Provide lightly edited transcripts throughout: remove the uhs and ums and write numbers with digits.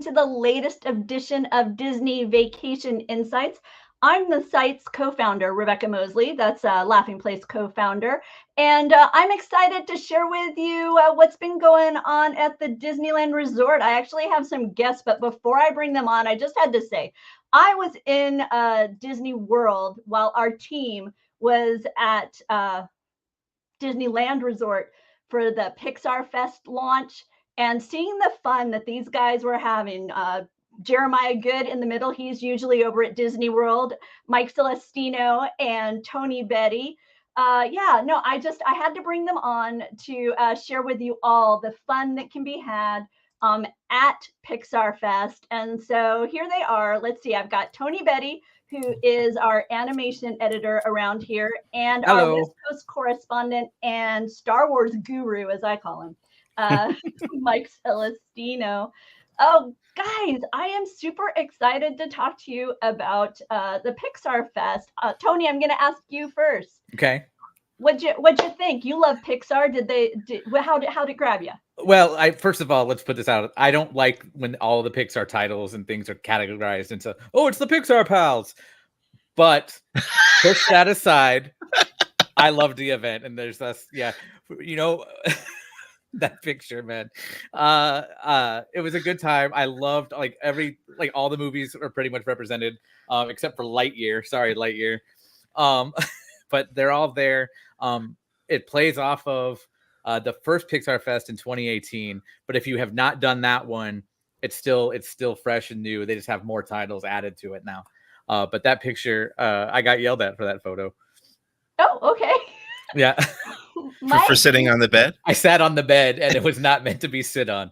to the latest edition of Disney Vacation Insights. I'm the site's co-founder, Rebecca Mosley. That's Laughing Place co-founder. And I'm excited to share with you what's been going on at the Disneyland Resort. I actually have some guests, but before I bring them on, I just had to say, I was in Disney World while our team was at Disneyland Resort for the Pixar Fest launch, and seeing the fun that these guys were having. Jeremiah Good in the middle, he's usually over at Disney World, Mike Celestino and Tony Betty. I had to bring them on to share with you all the fun that can be had at Pixar Fest. And so here they are. Let's see, I've got Tony Betty, who is our animation editor around here, and Hello. Our West Coast correspondent and Star Wars guru, as I call him, Mike Celestino. Oh, guys, I am super excited to talk to you about the Pixar Fest. Tony, I'm going to ask you first. Okay. What'd you think? You love Pixar. How'd it grab you? Well, first of all, let's put this out. I don't like when all the Pixar titles and things are categorized into, oh, it's the Pixar pals. But push that aside. I loved the event, and there's this, that picture, man. It was a good time. I loved all the movies are pretty much represented, except for Lightyear. Sorry, Lightyear. But they're all there. It plays off of the first Pixar Fest in 2018. But if you have not done that one, it's still fresh and new. They just have more titles added to it now. But that picture, I got yelled at for that photo. Oh, okay. Yeah. For sitting on the bed? I sat on the bed, and it was not meant to be sit on.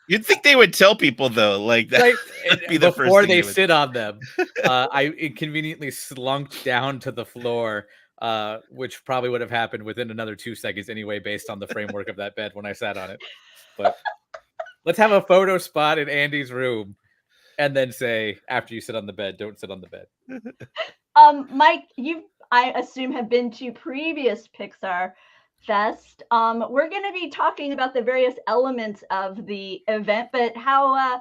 You'd think they would tell people, though, like that would be the before first they sit on them. I inconveniently slunk down to the floor, which probably would have happened within another 2 seconds anyway, based on the framework of that bed when I sat on it. But let's have a photo spot in Andy's room, and then say, after you sit on the bed, don't sit on the bed. Mike, I assume have been to previous Pixar Fest. We're going to be talking about the various elements of the event, but how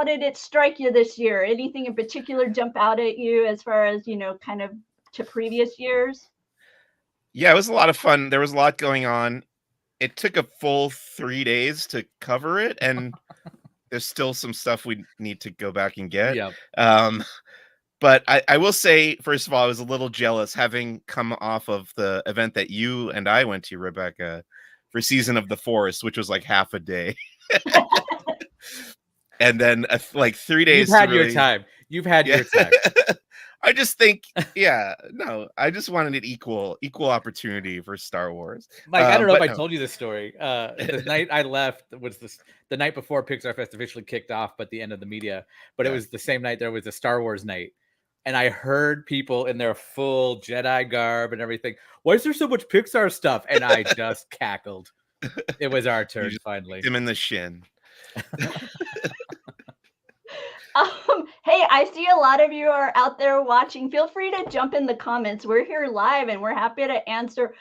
did it strike you this year? Anything in particular jump out at you as far as, kind of to previous years? Yeah, it was a lot of fun. There was a lot going on. It took a full 3 days to cover it, and there's still some stuff we need to go back and get. Yeah. But I will say, first of all, I was a little jealous having come off of the event that you and I went to, Rebecca, for Season of the Forest, which was like half a day. And then 3 days. You've had your time. You've had your time. I just think, I just wanted an equal opportunity for Star Wars. Mike, I don't know if I told you this story. The night I left was the night before Pixar Fest officially kicked off, but the end of the media. But it was the same night there was a Star Wars night. And I heard people in their full Jedi garb and everything. Why is there so much Pixar stuff? And I just cackled. It was our turn finally. Him in the shin. Hey, I see a lot of you are out there watching. Feel free to jump in the comments. We're here live, and we're happy to answer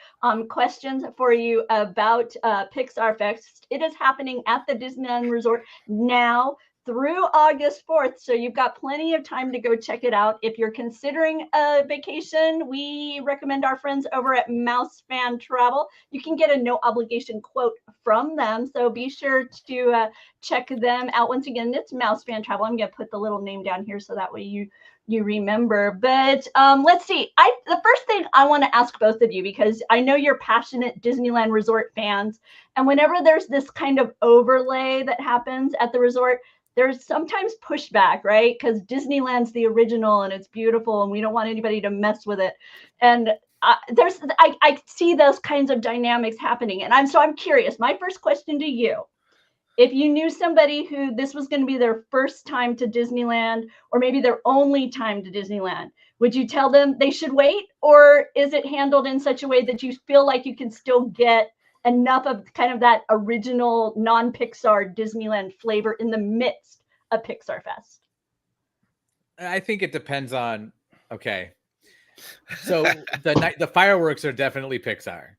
questions for you about Pixar Fest. It is happening at the Disneyland Resort now through August 4th. So you've got plenty of time to go check it out. If you're considering a vacation, we recommend our friends over at Mouse Fan Travel. You can get a no obligation quote from them. So be sure to check them out. Once again, it's Mouse Fan Travel. I'm going to put the little name down here so that way you remember. But let's see. The first thing I want to ask both of you, because I know you're passionate Disneyland Resort fans, and whenever there's this kind of overlay that happens at the resort, there's sometimes pushback, right? Because Disneyland's the original and it's beautiful and we don't want anybody to mess with it. And I see those kinds of dynamics happening. And I'm curious. My first question to you, if you knew somebody who this was going to be their first time to Disneyland, or maybe their only time to Disneyland, would you tell them they should wait? Or is it handled in such a way that you feel like you can still get enough of kind of that original non-Pixar Disneyland flavor in the midst of Pixar Fest? I think it depends on, okay. So the fireworks are definitely Pixar.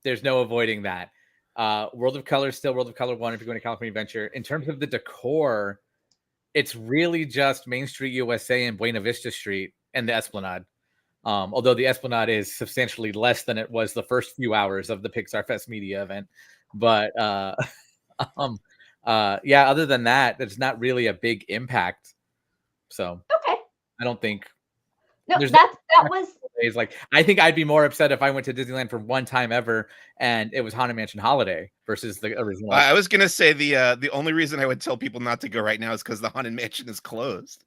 There's no avoiding that. World of Color, still World of Color 1 if you're going to California Adventure. In terms of the decor, it's really just Main Street USA and Buena Vista Street and the Esplanade. Although the Esplanade is substantially less than it was the first few hours of the Pixar Fest media event. But yeah, other than that, there's not really a big impact. So Okay. I don't think No, there's that was like, I think I'd be more upset if I went to Disneyland for one time ever and it was Haunted Mansion Holiday versus the original. I was gonna say the only reason I would tell people not to go right now is because the Haunted Mansion is closed.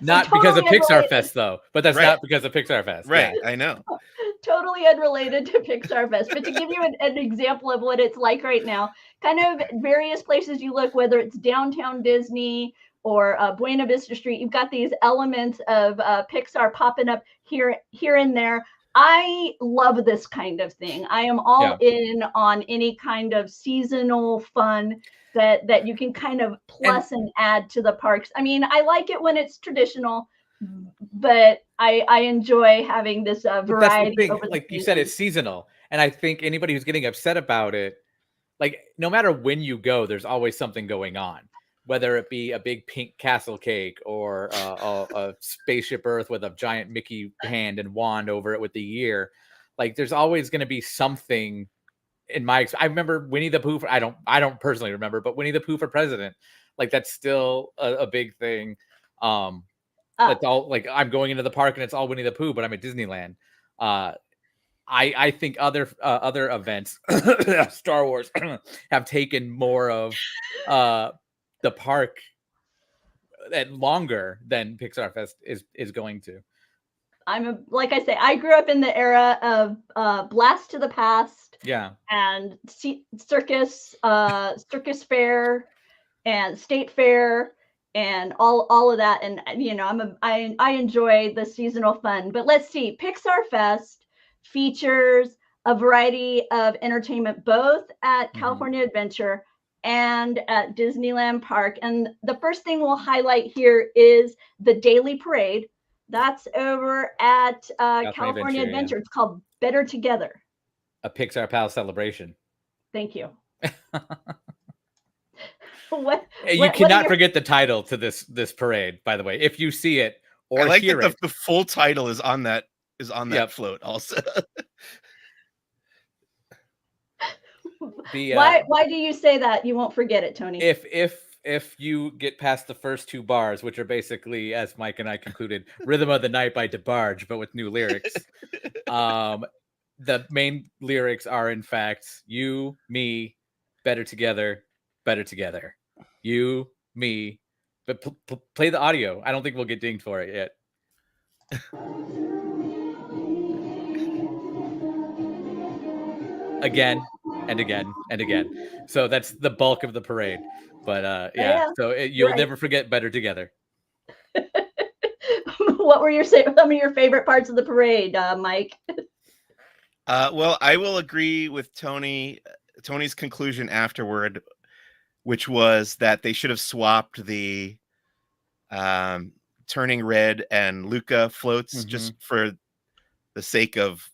Not because of Pixar Fest though, but that's not because of Pixar Fest. Right, yeah. I know. Totally unrelated to Pixar Fest, but to give you an example of what it's like right now, kind of various places you look, whether it's downtown Disney or Buena Vista Street, you've got these elements of Pixar popping up here and there. I love this kind of thing. I am all in on any kind of seasonal fun that you can kind of plus and add to the parks. I mean, I like it when it's traditional, but I enjoy having this variety. That's the thing. Like you said, it's seasonal, and I think anybody who's getting upset about it, like no matter when you go, there's always something going on. Whether it be a big pink castle cake or a spaceship Earth with a giant Mickey hand and wand over it with the year, like there's always going to be something. I remember Winnie the Pooh. I don't personally remember, but Winnie the Pooh for president, like that's still a big thing. That's all. Like I'm going into the park and it's all Winnie the Pooh, but I'm at Disneyland. I think other events, Star Wars, have taken more of the park and longer than Pixar Fest is going to. Like I say, I grew up in the era of Blast to the Past, and circus fair, and state fair, and all of that. And you know, I enjoy the seasonal fun. But let's see, Pixar Fest features a variety of entertainment, both at California Adventure and at Disneyland Park. And the first thing we'll highlight here is the daily parade. That's over at California Adventure. It's called Better Together. A Pixar Pal celebration. Thank you. You cannot forget the title to this parade, by the way. If you see it or I like hear that it. The full title is on that float also. Why do you say that? You won't forget it, Tony. If you get past the first two bars, which are basically, as Mike and I concluded, Rhythm of the Night by DeBarge, but with new lyrics. The main lyrics are, in fact, you, me, better together, better together. You, me, but play the audio. I don't think we'll get dinged for it yet. Again and again and again. So that's the bulk of the parade. But so you'll never forget Better Together. What were some of your favorite parts of the parade, Mike? Well, I will agree with Tony's conclusion afterward, which was that they should have swapped the Turning Red and Luca floats just for the sake of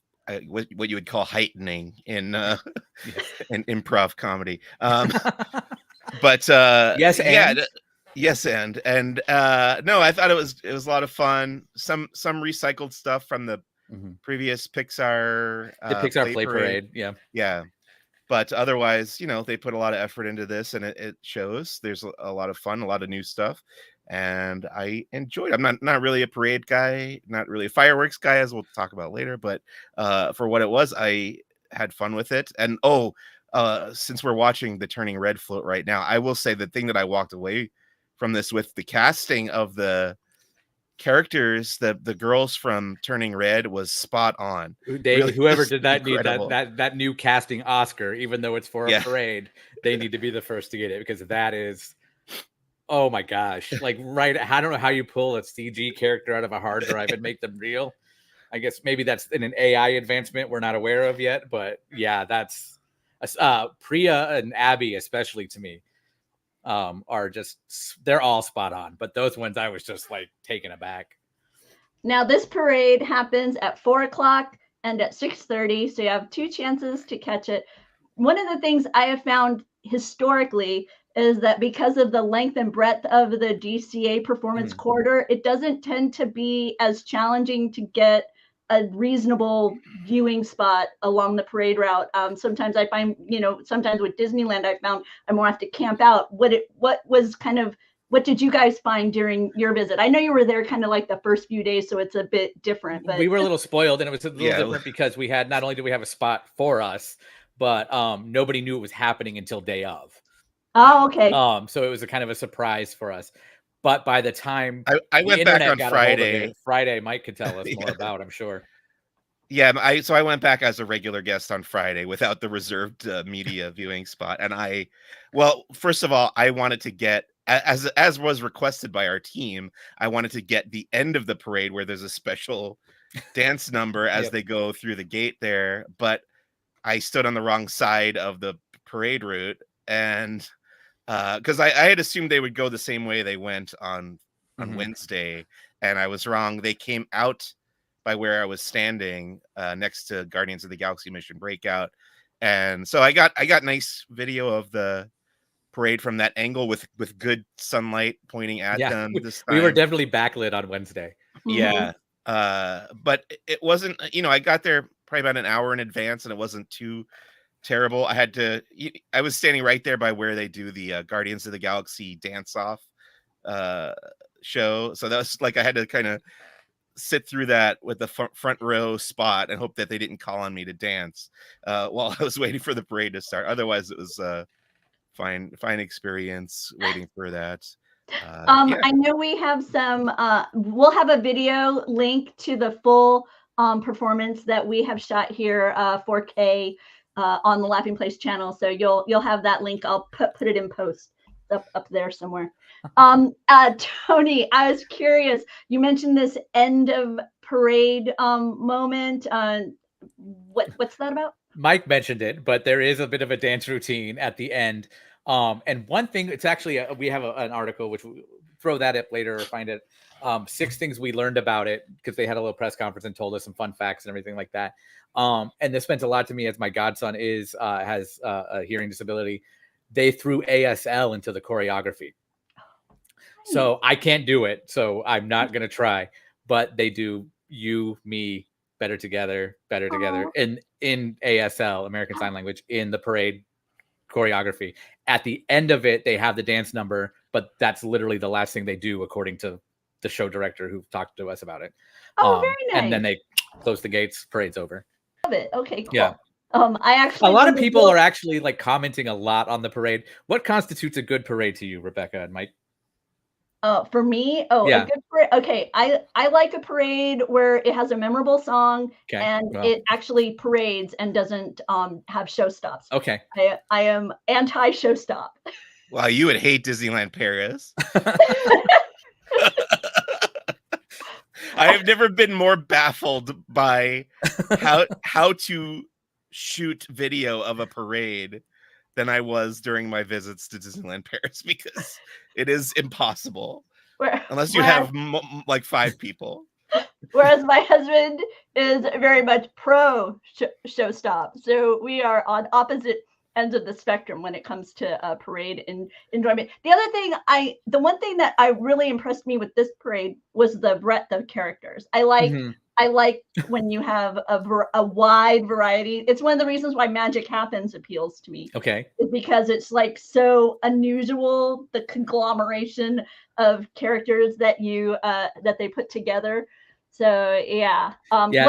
what you would call heightening in in improv comedy. But yes, and no, I thought it was a lot of fun. Some recycled stuff from the previous Pixar, the Pixar Play Parade. Yeah. But otherwise, they put a lot of effort into this, and it shows. There's a lot of fun, a lot of new stuff, and I enjoyed it. I'm not really a parade guy, not really a fireworks guy, as we'll talk about later. But for what it was, I had fun with it. And since we're watching the Turning Red float right now, I will say the thing that I walked away from this with, the casting of the characters, the girls from Turning Red was spot on. Whoever did that need that new casting Oscar, even though it's for a parade. They need to be the first to get it, because that is, oh my gosh, like I don't know how you pull a CG character out of a hard drive and make them real. I guess maybe that's an AI advancement we're not aware of yet, but yeah, that's Priya and Abby, especially to me, are they're all spot on, but those ones I was just like taken aback. Now this parade happens at 4:00 and at 6:30. So you have 2 chances to catch it. One of the things I have found historically is that because of the length and breadth of the DCA performance corridor, it doesn't tend to be as challenging to get a reasonable viewing spot along the parade route. Sometimes I find, sometimes with Disneyland, I found I more have to camp out. What did you guys find during your visit? I know you were there kind of like the first few days, so it's a bit different. But we were a little spoiled, and it was a little different because we had, not only did we have a spot for us, but nobody knew it was happening until day of. Oh, okay. So it was a kind of a surprise for us. But by the time I went back on Friday, Mike could tell us more about, I'm sure. Yeah, I went back as a regular guest on Friday without the reserved media viewing spot, and first of all, I wanted to get, as was requested by our team, I wanted to get the end of the parade where there's a special dance number as they go through the gate there, but I stood on the wrong side of the parade route, and because I had assumed they would go the same way they went on Wednesday, and I was wrong. They came out by where I was standing next to Guardians of the Galaxy Mission Breakout, and so I got nice video of the parade from that angle with good sunlight pointing at them. This time we were definitely backlit on Wednesday. Yeah, but it wasn't. I got there probably about an hour in advance, and it wasn't too terrible. I was standing right there by where they do the Guardians of the Galaxy dance off show, so that was like I had to kind of sit through that with the front row spot and hope that they didn't call on me to dance while I was waiting for the parade to start. Otherwise, it was a fine experience waiting for that. I know we have some, we'll have a video link to the full performance that we have shot here, 4K on the Laughing Place channel. So you'll have that link. I'll put it in post up there somewhere. Tony, I was curious, you mentioned this end of parade moment. What's that about? Mike mentioned it, but there is a bit of a dance routine at the end. And one thing, it's actually, we have an article, which we'll throw that up later or find it. 6 things we learned about it, because they had a little press conference and told us some fun facts and everything like that. And this meant a lot to me as my godson has a hearing disability. They threw ASL into the choreography. So I can't do it. So I'm not going to try, but they do you, me, better together, in ASL, American Sign Language, in the parade choreography. At the end of it, they have the dance number, but that's literally the last thing they do, according to the show director who talked to us about it. Oh, very nice. And then they close the gates, parade's over. Love it. Okay, cool. Yeah. I actually, a lot of people are actually like commenting a lot on the parade. What constitutes a good parade to you, Rebecca and Mike? For me, a good parade. Okay, I like a parade where it has a memorable song and it actually parades and doesn't have show stops. Okay. I am anti show stop. Wow, you would hate Disneyland Paris. I have never been more baffled by how to shoot video of a parade than I was during my visits to Disneyland Paris, because it is impossible unless you have like 5 people. Whereas my husband is very much pro show stop. So we are on opposite ends of the spectrum when it comes to parade and enjoyment. The one thing that I really impressed me with this parade was the breadth of characters. I like when you have a wide variety. It's one of the reasons why Magic Happens appeals to me. Okay. Is because it's like so unusual, the conglomeration of characters that they put together. So yeah. I like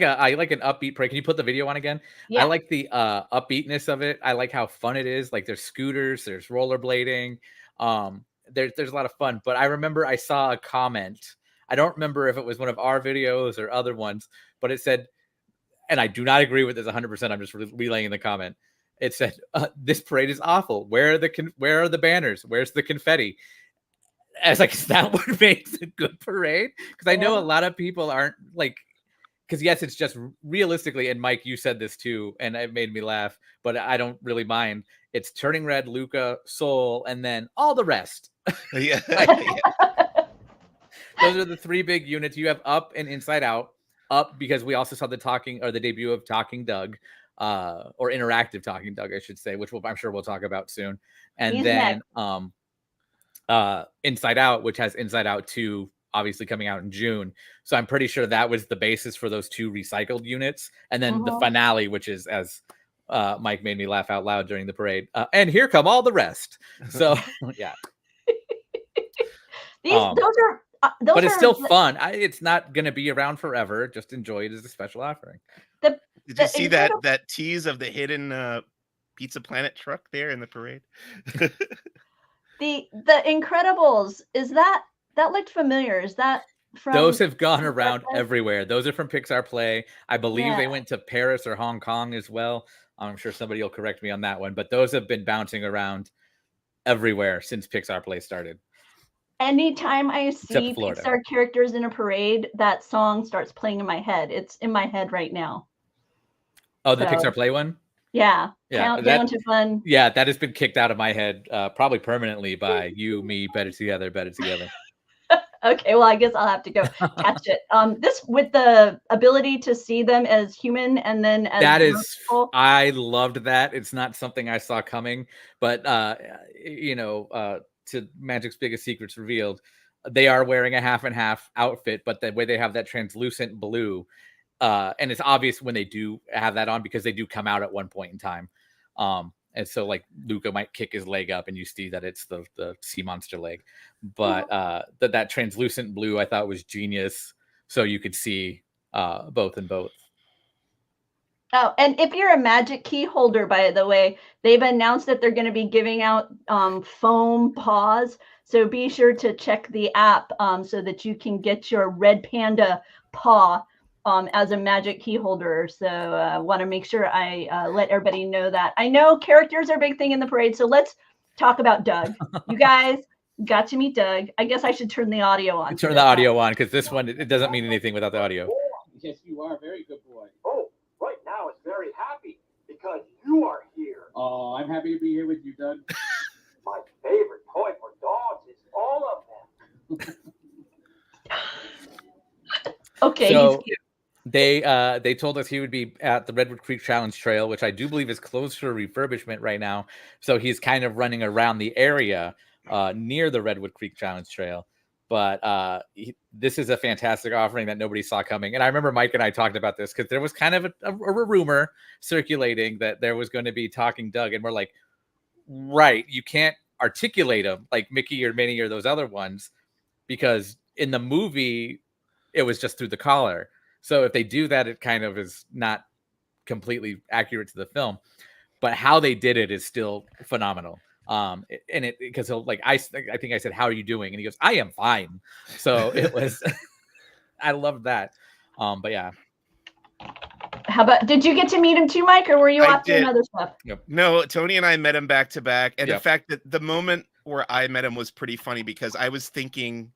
an upbeat parade. Can you put the video on again? Yeah. I like the upbeatness of it. I like how fun it is. Like there's scooters, there's rollerblading. There's a lot of fun. But I remember I saw a comment. I don't remember if it was one of our videos or other ones, but it said, and I do not agree with this 100%. I'm just relaying the comment. It said, "This parade is awful. Where are the banners? Where's the confetti?" I was like, is that what makes a good parade? Because I know a lot of people aren't like, because yes, it's just realistically, and Mike, you said this too, and it made me laugh, but I don't really mind. It's Turning Red, Luca, Soul, and then all the rest. Yeah. Those are the 3 big units. You have Up and Inside Out. up because we also saw the debut of Talking Doug, or interactive Talking Doug, I should say, which I'm sure we'll talk about soon. And He's then next. Inside Out, which has Inside Out 2 obviously coming out in June. So I'm pretty sure that was the basis for those 2 recycled units. And then the finale, which is, as Mike made me laugh out loud during the parade. And here come all the rest. So yeah. But it's still fun. It's not going to be around forever. Just enjoy it as a special offering. Did you see that tease of the hidden Pizza Planet truck there in the parade? The Incredibles, that looked familiar. Is that from? Those have gone around everywhere. Those are from Pixar Play. I believe they went to Paris or Hong Kong as well. I'm sure somebody will correct me on that one, but those have been bouncing around everywhere since Pixar Play started. Anytime I see Pixar characters in a parade, that song starts playing in my head. It's in my head right now. Oh, the Pixar Play one? Yeah. Countdown to Fun. Yeah, that has been kicked out of my head probably permanently by you, me, better together. Okay, well, I guess I'll have to go catch it. This with the ability to see them as human and then as that is people. I loved that. It's not something I saw coming, but to Magic's Biggest Secrets revealed, they are wearing a half and half outfit, but the way they have that translucent blue, and it's obvious when they do have that on because they do come out at one point in time. And so like Luca might kick his leg up and you see that it's the sea monster leg, but that translucent blue I thought was genius. So you could see both and both. Oh, and if you're a Magic key holder, by the way, they've announced that they're going to be giving out foam paws. So be sure to check the app so that you can get your Red Panda paw as a Magic key holder. So I want to make sure I let everybody know that. I know characters are a big thing in the parade. So let's talk about Doug. You guys got to meet Doug. I guess I should turn the audio on. Turn the audio on because this one, it doesn't mean anything without the audio. Yes, you are. Very good boy. Oh, right now it's very happy because you are here. Oh, I'm happy to be here with you, Doug. My favorite toy for dogs is all of them. Okay. So they told us he would be at the Redwood Creek Challenge Trail, which I do believe is closed for refurbishment right now. So he's kind of running around the area near the Redwood Creek Challenge Trail. But this is a fantastic offering that nobody saw coming. And I remember Mike and I talked about this because there was kind of a rumor circulating that there was going to be Talking Doug. And we're like, right, you can't articulate him like Mickey or Minnie or those other ones because in the movie, it was just through the collar. So if they do that, it kind of is not completely accurate to the film. But how they did it is still phenomenal. And it because he'll like I think I said, "How are you doing?" And he goes, "I am fine." So it was I loved that. But yeah. How about did you get to meet him too, Mike, or were you off doing other stuff? Yep. No, Tony and I met him back to back. And the fact that the moment where I met him was pretty funny because I was thinking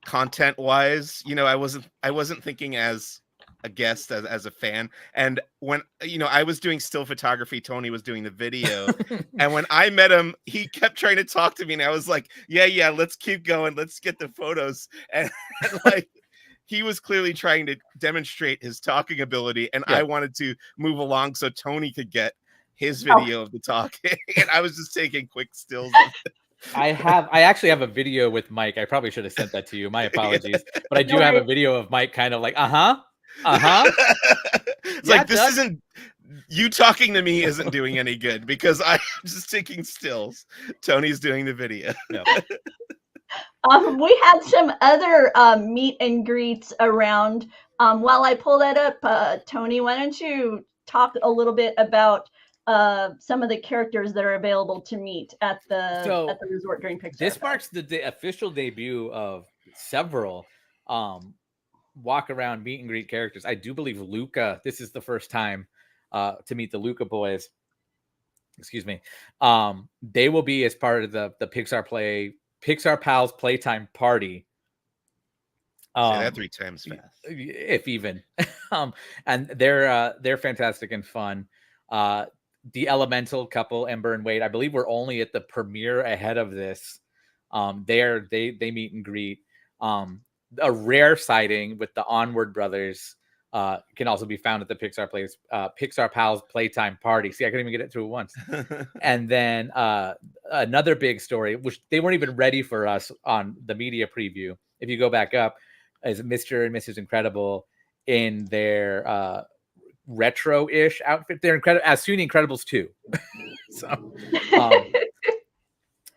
content wise, I wasn't thinking as a guest, as a fan. And when I was doing still photography, Tony was doing the video. And when I met him, he kept trying to talk to me, and I was like, yeah, let's keep going, let's get the photos. And like he was clearly trying to demonstrate his talking ability, and I wanted to move along so Tony could get his video of the talking. And I was just taking quick stills of it. I actually have a video with Mike. I probably should have sent that to you. My apologies. But I do have a video of Mike kind of like, It's like, this isn't, you talking to me isn't doing any good because I'm just taking stills. Tony's doing the video. Yep. We had some other meet and greets around. While I pull that up, Tony, why don't you talk a little bit about some of the characters that are available to meet at the resort during Pixar. This marks the official debut of several walk around meet and greet characters. I do believe Luca. This is the first time to meet the Luca boys. Excuse me. They will be as part of the Pixar Pals Playtime party. Say that 3 times fast, if even. And they're fantastic and fun. The Elemental couple, Ember and Wade, I believe we're only at the premiere ahead of this. They meet and greet. A rare sighting with the Onward brothers, can also be found at the Pixar Pals Playtime Party. See, I couldn't even get it through once. And then another big story, which they weren't even ready for us on the media preview. If you go back up, is Mr. and Mrs. Incredible in their retro-ish outfit. They're incredible as soon Incredibles 2. So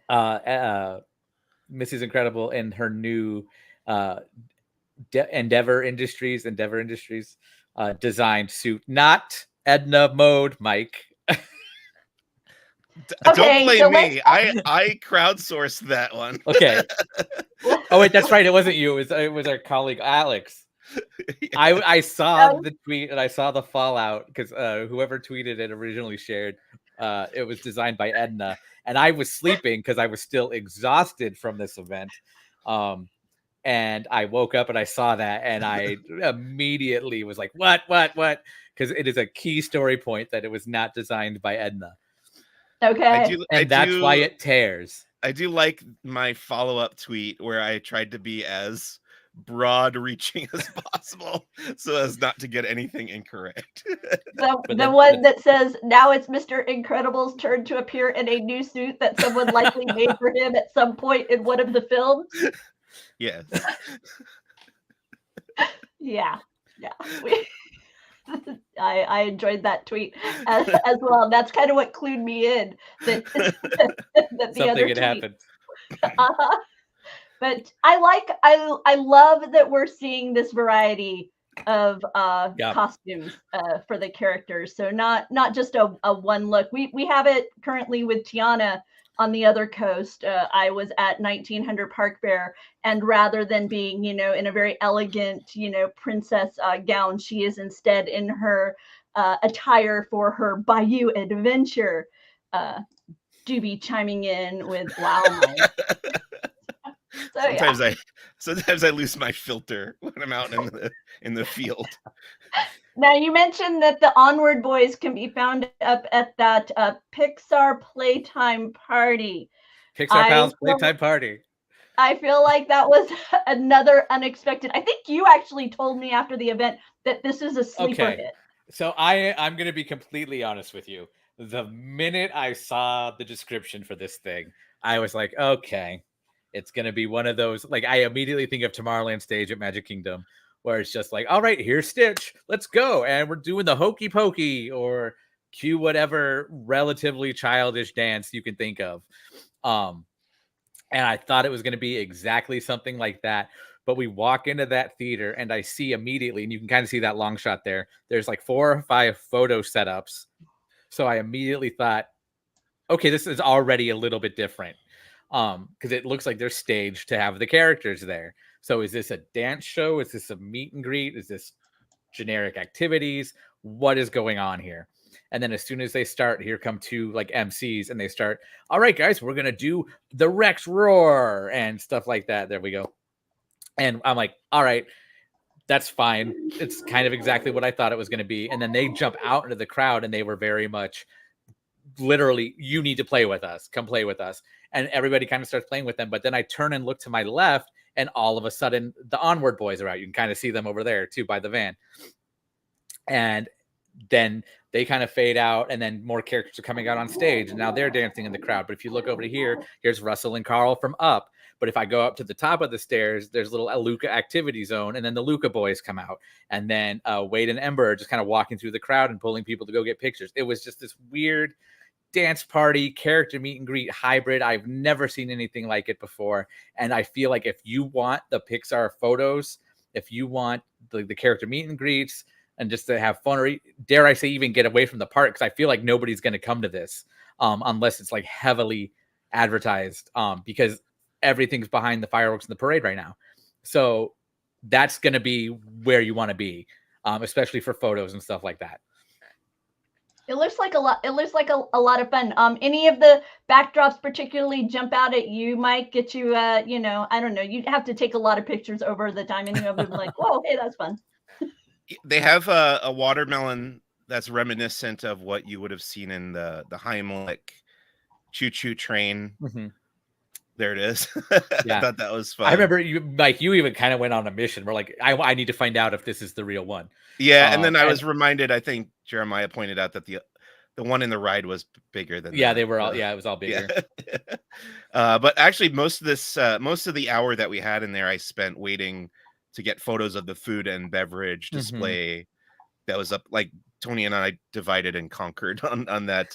Mrs. Incredible in her new Endeavor Industries designed suit, not Edna Mode, Mike. Don't blame me. I crowdsourced that one. Okay. Oh wait, that's right. It wasn't you. It was our colleague Alex. Yeah. I saw the tweet and I saw the fallout because whoever tweeted it originally shared. It was designed by Edna, and I was sleeping because I was still exhausted from this event. And I woke up and I saw that, and I immediately was like, "What?" Because it is a key story point that it was not designed by Edna. Okay, that's why it tears. I do like my follow-up tweet where I tried to be as broad-reaching as possible so as not to get anything incorrect. The one that says, now it's Mr. Incredible's turn to appear in a new suit that someone likely made for him at some point in one of the films. Yes. Yeah. I enjoyed that tweet as well. That's kind of what clued me in that the something other had happened. But I love that we're seeing this variety of costumes for the characters. So not just a one look. We have it currently with Tiana on the other coast. I was at 1900 Park Fair, and rather than being, in a very elegant, princess gown, she is instead in her attire for her Bayou adventure. Doobie chiming in with wow. So, sometimes I lose my filter when I'm out in the field. Now, you mentioned that the Onward Boys can be found up at that Pixar Playtime Party. Pixar Pals Playtime Party. I feel like that was another unexpected. I think you actually told me after the event that this is a sleeper hit. So I'm going to be completely honest with you. The minute I saw the description for this thing, I was like, okay, it's going to be one of those. Like, I immediately think of Tomorrowland stage at Magic Kingdom, where it's just like, all right, here's Stitch, let's go. And we're doing the hokey pokey or cue whatever relatively childish dance you can think of. And I thought it was going to be exactly something like that. But we walk into that theater and I see immediately, and you can kind of see that long shot there, there's like 4 or 5 photo setups. So I immediately thought, okay, this is already a little bit different. Because it looks like they're staged to have the characters there. So is this a dance show? Is this a meet and greet? Is this generic activities? What is going on here? And then as soon as they start, here come 2 like MCs, and they start, all right, guys, we're going to do the Rex Roar and stuff like that. There we go. And I'm like, all right, that's fine. It's kind of exactly what I thought it was going to be. And then they jump out into the crowd, and they were very much literally, you need to play with us. Come play with us. And everybody kind of starts playing with them. But then I turn and look to my left, and all of a sudden the Onward Boys are out. You can kind of see them over there too by the van. And then they kind of fade out, and then more characters are coming out on stage, and now they're dancing in the crowd. But if you look over to here, here's Russell and Carl from Up. But if I go up to the top of the stairs, there's a little Luca activity zone, and then the Luca boys come out. And then Wade and Ember are just kind of walking through the crowd and pulling people to go get pictures. It was just this weird dance party, character meet and greet hybrid. I've never seen anything like it before. And I feel like if you want the Pixar photos, if you want the character meet and greets, and just to have fun, or dare I say even get away from the park, because I feel like nobody's going to come to this unless it's like heavily advertised, because everything's behind the fireworks and the parade right now. So that's going to be where you want to be, especially for photos and stuff like that. It looks like a lot. It looks like a lot of fun. Any of the backdrops particularly jump out at you, Mike? Get you, I don't know. You'd have to take a lot of pictures over the time, and you have to be like, whoa, hey, that's fun. They have a watermelon that's reminiscent of what you would have seen in the Heimlich choo-choo train There it is. Yeah. I thought that was fun. I remember you even kind of went on a mission. We're like, I need to find out if this is the real one. Yeah, and then I was reminded. I think Jeremiah pointed out that the one in the ride was bigger than. Yeah, they were all. Yeah, it was all bigger. Yeah. But actually, most of the hour that we had in there, I spent waiting to get photos of the food and beverage display that was up. Like Tony and I divided and conquered on that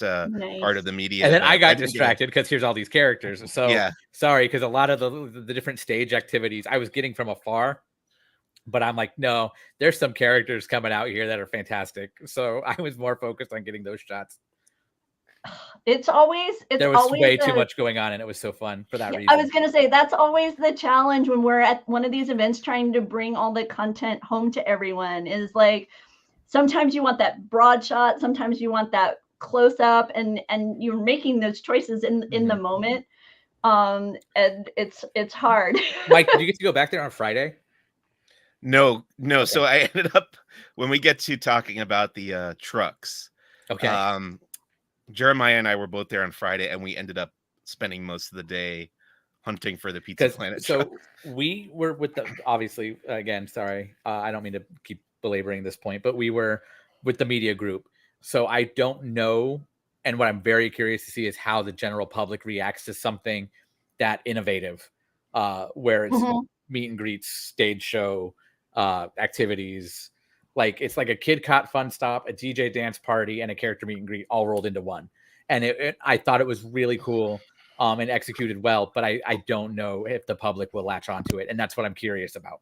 part of the media. And then event. I got distracted because here's all these characters. So yeah. Sorry, because a lot of the different stage activities I was getting from afar. But I'm like, no, there's some characters coming out here that are fantastic. So I was more focused on getting those shots. There was always way too much going on, and it was so fun for that reason. I was going to say, that's always the challenge when we're at one of these events trying to bring all the content home to everyone, is like, sometimes you want that broad shot, sometimes you want that close up, and you're making those choices in the moment. And it's hard. Mike, did you get to go back there on Friday? No. Okay. So I ended up, when we get to talking about the trucks. Okay. Jeremiah and I were both there on Friday, and we ended up spending most of the day hunting for the Pizza Planet truck. We were with the, obviously, again, sorry, I don't mean to keep belaboring this point, but we were with the media group. So I don't know. And what I'm very curious to see is how the general public reacts to something that innovative, where it's meet and greets, stage show, activities. Like, it's like a Kid Cot fun stop, a DJ dance party, and a character meet and greet all rolled into one. And I thought it was really cool and executed well, but I don't know if the public will latch onto it. And that's what I'm curious about.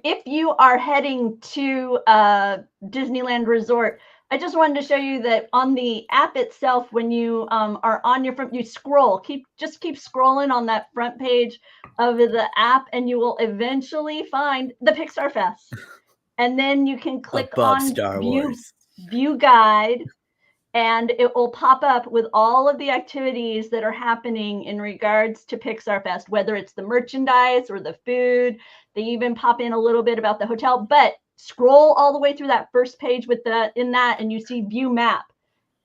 If you are heading to Disneyland Resort, I just wanted to show you that on the app itself, when you are on your front, you scroll, just keep scrolling on that front page of the app, and you will eventually find the Pixar Fest. And then you can click on Star Wars. View Guide, and it will pop up with all of the activities that are happening in regards to Pixar Fest, whether it's the merchandise or the food. They even pop in a little bit about the hotel, but scroll all the way through that first page and you see view map.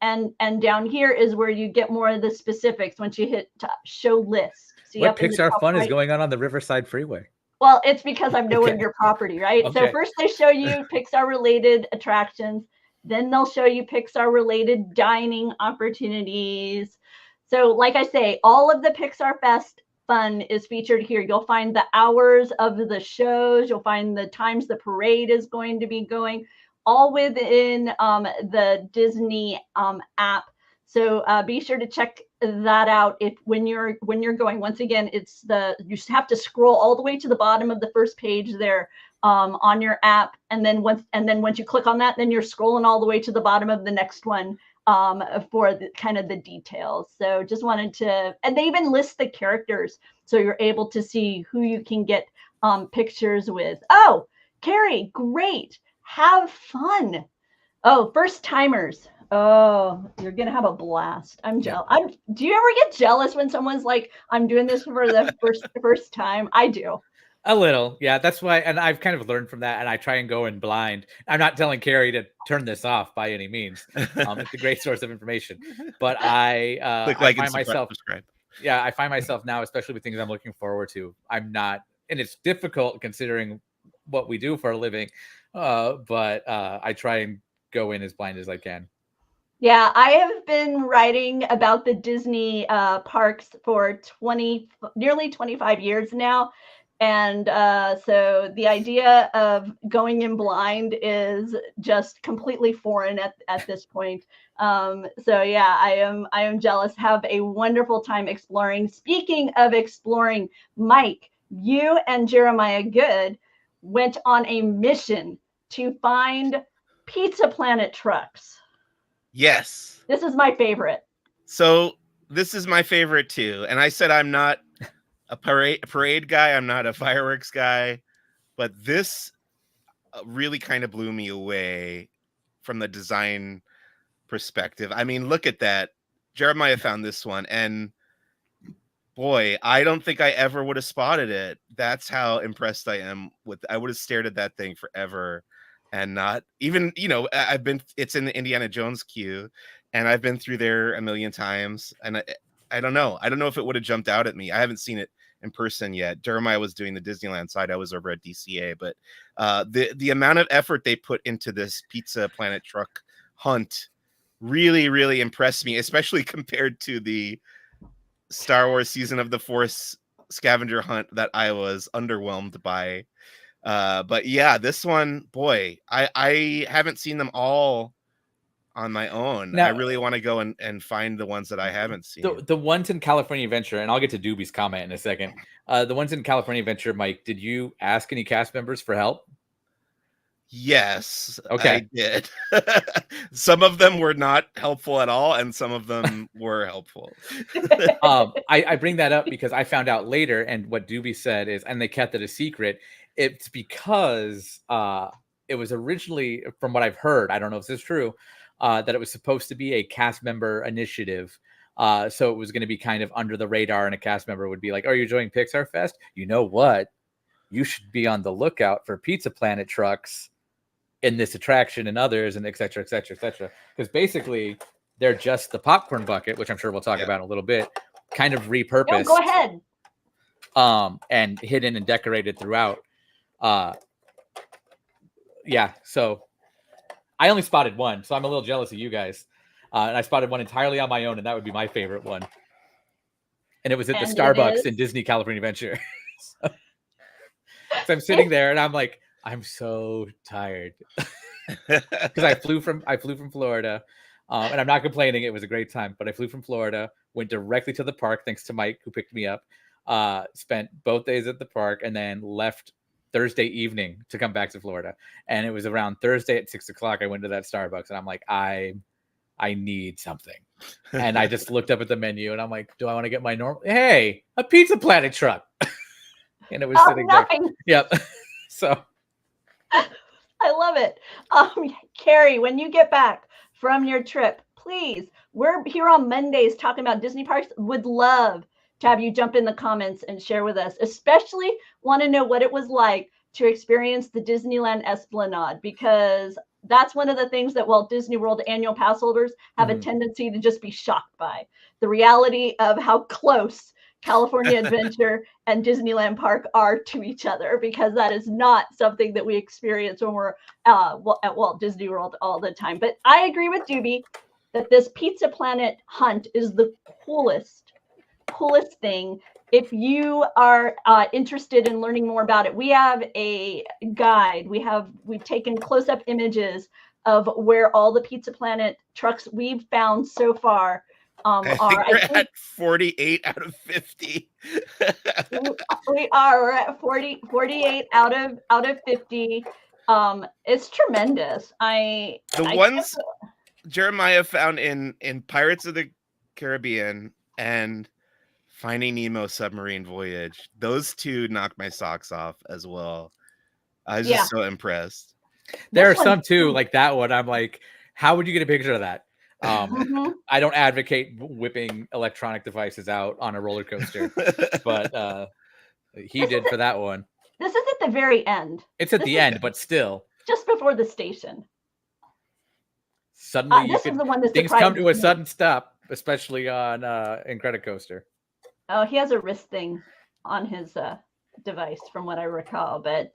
And down here is where you get more of the specifics once you hit show list. See, what Pixar fun is going on the Riverside Freeway? Well, it's because I'm knowing your property, right? Okay. So first they show you Pixar related attractions. Then they'll show you Pixar related dining opportunities. So like I say, all of the Pixar Fest fun is featured here. You'll find the hours of the shows. You'll find the times the parade is going to be going, all within the Disney app. So be sure to check that out when you're going. Once again, you have to scroll all the way to the bottom of the first page there on your app, and then once you click on that, then you're scrolling all the way to the bottom of the next one for kind of the details. So just wanted to, and they even list the characters, so you're able to see who you can get pictures with. Oh, Carrie, great, have fun. Oh, first timers. Oh, you're gonna have a blast. I'm jealous. Do you ever get jealous when someone's like, I'm doing this for the first time? I do. A little, yeah. That's why, and I've kind of learned from that, and I try and go in blind. I'm not telling Carrie to turn this off by any means. It's a great source of information, but I find myself, I find myself now, especially with things I'm looking forward to. I'm not, and it's difficult considering what we do for a living, but I try and go in as blind as I can. Yeah, I have been writing about the Disney parks for nearly 25 years now. And so the idea of going in blind is just completely foreign at this point. So yeah, I am jealous. Have a wonderful time exploring. Speaking of exploring, Mike, you and Jeremiah Good went on a mission to find Pizza Planet trucks. Yes. This is my favorite. So this is my favorite too. And I said I'm not a parade guy. I'm not a fireworks guy. But this really kind of blew me away from the design perspective. I mean, look at that. Jeremiah found this one. And boy, I don't think I ever would have spotted it. That's how impressed I am with. I would have stared at that thing forever. And not even, it's in the Indiana Jones queue, and I've been through there a million times. And I don't know. I don't know if it would have jumped out at me. I haven't seen it in person yet. Jeremiah was doing the Disneyland side. I was over at DCA, but the amount of effort they put into this Pizza Planet truck hunt really, really impressed me, especially compared to the Star Wars Season of the Force scavenger hunt that I was underwhelmed by. But yeah, this one, boy, I haven't seen them all on my own. Now, I really want to go and find the ones that I haven't seen. The ones in California Adventure, and I'll get to Doobie's comment in a second. The ones in California Adventure, Mike, did you ask any cast members for help? Yes, okay. I did. Some of them were not helpful at all, and some of them were helpful. I bring that up because I found out later, and what Doobie said is, and they kept it a secret. It's because it was originally, from what I've heard, I don't know if this is true, that it was supposed to be a cast member initiative. So it was going to be kind of under the radar, and a cast member would be like, "Oh, you're doing Pixar Fest? You know what? You should be on the lookout for Pizza Planet trucks in this attraction and others, and et cetera, et cetera, et cetera." Because basically, they're just the popcorn bucket, which I'm sure we'll talk about in a little bit, kind of repurposed. No, go ahead. And hidden and decorated throughout. Yeah, so I only spotted one, so I'm a little jealous of you guys. And I spotted one entirely on my own, and that would be my favorite one. And it was at the Starbucks in Disney California Adventure. So I'm sitting there, and I'm like, I'm so tired because I flew from Florida, and I'm not complaining. It was a great time, but I flew from Florida, went directly to the park thanks to Mike who picked me up. Spent both days at the park, and then left Thursday evening to come back to Florida. And it was around Thursday at 6:00. I went to that Starbucks, and I'm like, I need something. And I just looked up at the menu, and I'm like, do I want to get my normal? Hey, a Pizza Planet truck. And it was sitting there. Yep. So I love it. Carrie, when you get back from your trip, please, we're here on Mondays talking about Disney parks. Would love to have you jump in the comments and share with us, especially want to know what it was like to experience the Disneyland Esplanade, because that's one of the things that Walt Disney World annual pass holders have a tendency to just be shocked by. The reality of how close California Adventure and Disneyland Park are to each other, because that is not something that we experience when we're at Walt Disney World all the time. But I agree with Doobie that this Pizza Planet hunt is the coolest thing. If you are interested in learning more about it, we have a guide. We've taken close-up images of where all the Pizza Planet trucks we've found so far I think we're at 48 out of 50. We're at 48 out of 50. It's tremendous. The ones Jeremiah found in Pirates of the Caribbean and Finding Nemo Submarine Voyage, those two knocked my socks off as well. I was just so impressed. There are some too, like that one. I'm like, how would you get a picture of that? I don't advocate whipping electronic devices out on a roller coaster, but he did for that one. This is at the very end. It's at the end, but still. Just before the station. Suddenly, this is the one that things come to a sudden stop, especially on Incredicoaster. Oh, he has a wrist thing on his device, from what I recall. But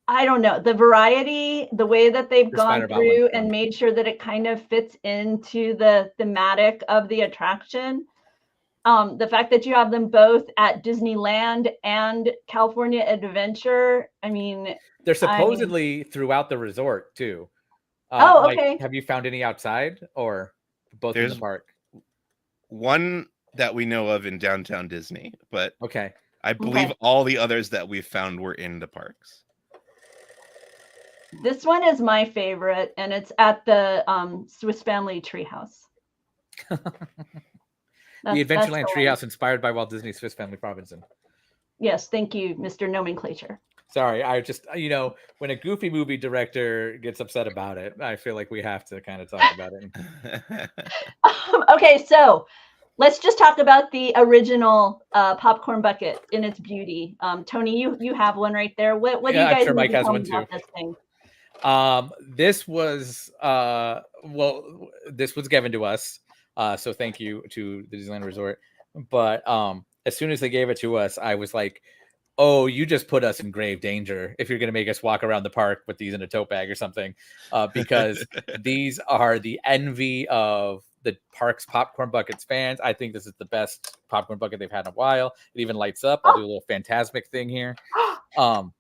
I don't know, the variety, the way that they've gone through and made sure that it kind of fits into the thematic of the attraction. The fact that you have them both at Disneyland and California Adventure. I mean, they're supposedly throughout the resort too. Okay. Like, have you found any outside or both in the park? One that we know of in downtown Disney, but okay. I believe all the others that we found were in the parks. This one is my favorite, and it's at the Swiss Family Treehouse. The Adventureland Treehouse, inspired by Walt Disney's Swiss Family Robinson. Yes, thank you, Mr. Nomenclature. Sorry, I just, when a goofy movie director gets upset about it, I feel like we have to kind of talk about it. Okay, so let's just talk about the original popcorn bucket in its beauty. Tony, you have one right there. What do you guys I'm sure Mike has one too. This thing? This was this was given to us So thank you to the Disneyland Resort. But as soon as they gave it to us, I was like, oh, you just put us in grave danger if you're going to make us walk around the park with these in a tote bag or something, because these are the envy of the park's popcorn buckets fans. I think this is the best popcorn bucket they've had in a while. It even lights up. I'll do a little Phantasmic thing here. But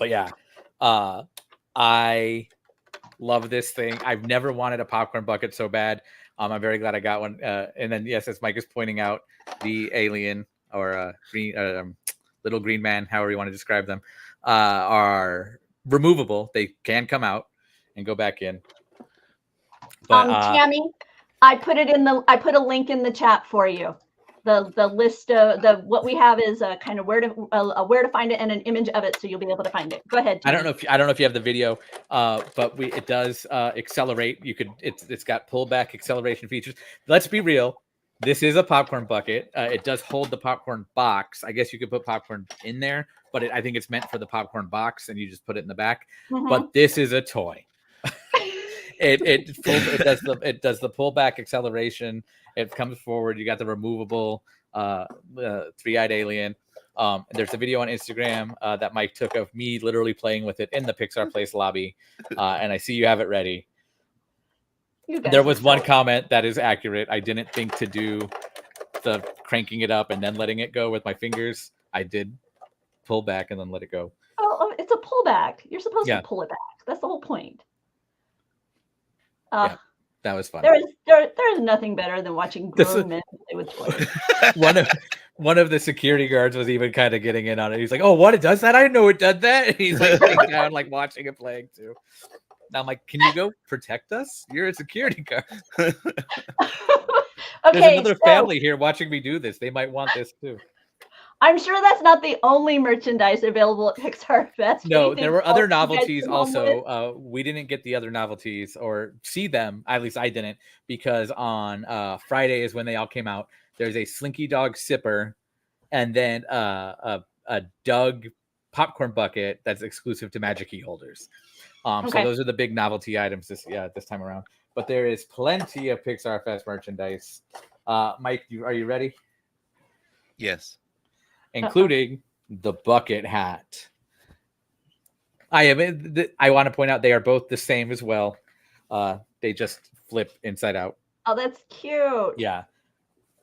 yeah, I love this thing. I've never wanted a popcorn bucket so bad. I'm very glad I got one. And then, yes, as Mike is pointing out, the alien or green, little green man, however you want to describe them, are removable. They can come out and go back in. But Tammy, I put a link in the chat for you. The list of what we have is kind of where to find it and an image of it, so you'll be able to find it. Go ahead, Tammy. I don't know if you have the video, but it does accelerate. It's got pullback acceleration features. Let's be real. This is a popcorn bucket. It does hold the popcorn box. I guess you could put popcorn in there, but I think it's meant for the popcorn box, and you just put it in the back. Mm-hmm. But this is a toy. It does the pullback acceleration. It comes forward. You got the removable three-eyed alien. There's a video on Instagram that Mike took of me literally playing with it in the Pixar Place lobby, and I see you have it ready. There was one comment that is accurate. I didn't think to do the cranking it up and then letting it go with my fingers. I did pull back and then let it go. Oh, it's a pullback. You're supposed to pull it back. That's the whole point. Yeah, that was fun. There is nothing better than watching grown men play with toys. One of the security guards was even kind of getting in on it. He's like, "Oh, what, it does that? I didn't know it did that." And he's like sitting down, like watching it playing too. Now I'm like, "Can you go protect us? You're a security guard." Okay, there's another family here watching me do this. They might want this too. I'm sure that's not the only merchandise available at Pixar Fest. No, there were other novelties also. We didn't get the other novelties or see them. At least I didn't, because on Friday is when they all came out. There's a Slinky Dog sipper, and then a Doug popcorn bucket that's exclusive to Magic Key holders. So those are the big novelty items this time around. But there is plenty of Pixar Fest merchandise. Mike, are you ready? Yes. Including the bucket hat. I want to point out they are both the same as well. They just flip inside out. Oh, that's cute. Yeah.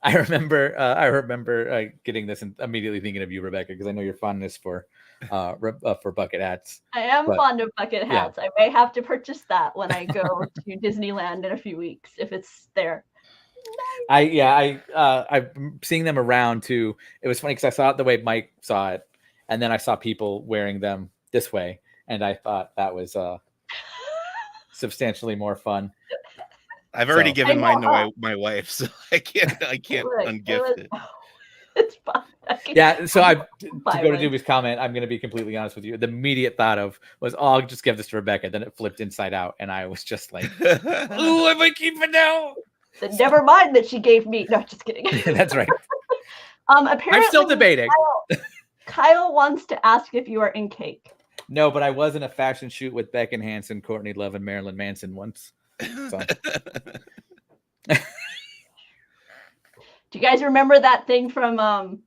I remember getting this and immediately thinking of you, Rebecca, because I know your fondness for bucket hats. I am fond of bucket hats. Yeah. I may have to purchase that when I go to Disneyland in a few weeks if it's there. I'm seeing them around too. It was funny because I saw it the way Mike saw it, and then I saw people wearing them this way, and I thought that was substantially more fun. I've already given mine to my wife, so I can't ungift it. It's fun. Yeah, so to go to Doobie's comment, I'm going to be completely honest with you. The immediate thought was, oh, I'll just give this to Rebecca. Then it flipped inside out, and I was just like, ooh, I might keep it now. Then never mind that she gave me. No, just kidding. That's right. Apparently, I'm still debating. Kyle wants to ask if you are in cake. No, but I was in a fashion shoot with Beckin Hansen, Courtney Love, and Marilyn Manson once. So. Do you guys remember that thing from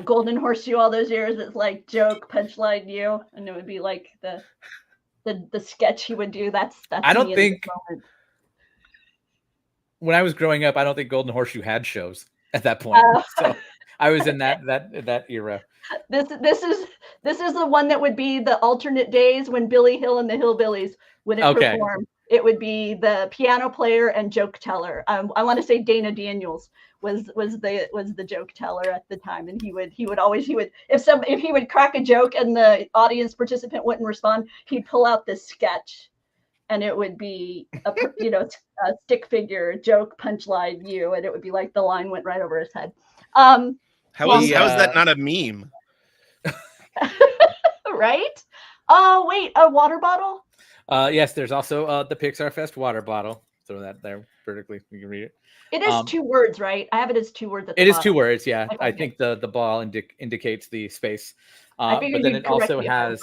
Golden Horseshoe all those years? It's like joke, punchline, you, and it would be like the sketch he would do. That's I don't think. When I was growing up, I don't think Golden Horseshoe had shows at that point. So I was in that era. This is the one that would be the alternate days when Billy Hill and the Hillbillies wouldn't perform. It would be the piano player and joke teller. I want to say Dana Daniels was the joke teller at the time, and he would if he would crack a joke and the audience participant wouldn't respond, he'd pull out this sketch, and it would be a stick figure joke punchline you, and it would be like the line went right over his head. How is that not a meme? Right? Oh wait, a water bottle. Yes, there's also the Pixar Fest water bottle. Throw that there vertically. You can read it. It is 2 words, right? I have it as 2 words. It is 2 words, yeah. Okay. I think the ball indicates the space. But then it also has